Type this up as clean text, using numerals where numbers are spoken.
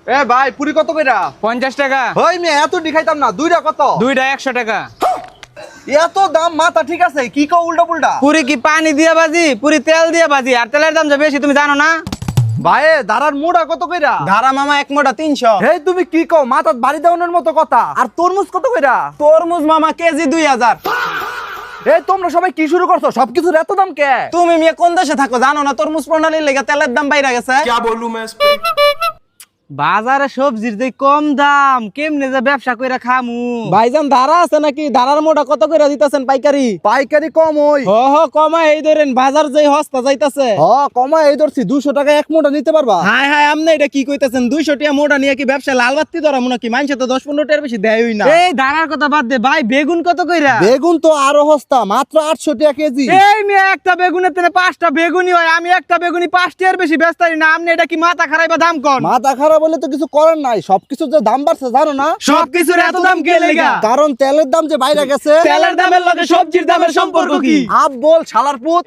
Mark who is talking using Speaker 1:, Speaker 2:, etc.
Speaker 1: এ ভাই পুরি কত কইরা?
Speaker 2: 50 টাকা।
Speaker 1: হই মিয়া এত খাইতাম না, দুইটা কত?
Speaker 2: দুইটা 100 টাকা।
Speaker 1: এত দাম মাথা ঠিক আছে, কি কও উল্টা পুল্টা?
Speaker 2: পুরি কি পানি দিয়ে বাজি, পুরি তেল দিয়ে বাজি, আর তেলের দাম যে বেশি তুমি জানো না?
Speaker 1: ভাই দাঁড়ার মুড়া কত কইরা?
Speaker 2: ধারা মামা এক মোটা 300।
Speaker 1: হেই তুমি কি কও, মাথাত বাড়ি দেওয়ানোর মতো কথা। আর তরমুজ কত কইরা?
Speaker 2: তরমুজ মামা কেজি 2000।
Speaker 1: এই তোমরা সবাই কি শুরু করছো? সবকিছুর এত দাম কে?
Speaker 2: তুমি মেয়ে কোন দেশে থাকো জানো না? তরমুজ প্রণালীর লেগে তেলের দাম বাইরে গেছে। বাজারে সবজির যে কম দাম, কেমনে যে ব্যবসা কইরা খামু?
Speaker 3: ভাইজান ধারা আছে নাকি? ধারার মোটা কত করে দিতেছেন পাইকারি?
Speaker 1: পাইকারি কম হই।
Speaker 3: কমা এই ধরেন, বাজার যেই হস্তা যাইতাছে।
Speaker 1: কমা এই ধরছি 200 টাকা এক মোটা নিতে পারবা?
Speaker 3: হাই হাই, আপনি এটা কি কইতাছেন? 200 টাকা মোটা নিয়ে কি ব্যবসা লাল বাত্তি ধরামু নাকি? মানুষে তো 10-15 টাকার বেশি দেয়ই না।
Speaker 2: এই দাঁড়ার কথা বাদ দে ভাই, বেগুন কত কইরা?
Speaker 1: বেগুন তো আরো সস্তা, মাত্র 800 টাকা কেজি।
Speaker 2: এই মেয়ে একটা বেগুনের তেনে 5টা বেগুনি হয়, আমি একটা বেগুনি 5 টাকার বেশি বেচতারি না। আপনি এটা কি মাথা খারাইবা দাম কোন?
Speaker 1: মাথা খারাপ বলে তো কিছু করার নাই, সবকিছু যে দাম বাড়ছে জানো না?
Speaker 2: সবকিছুর এত দাম কে লেগা?
Speaker 1: কারণ তেলের দাম যে বাইরে গেছে।
Speaker 2: তেলের দামের লগে সবজির দামের সম্পর্ক কি?
Speaker 1: আপ বল শালার পুত।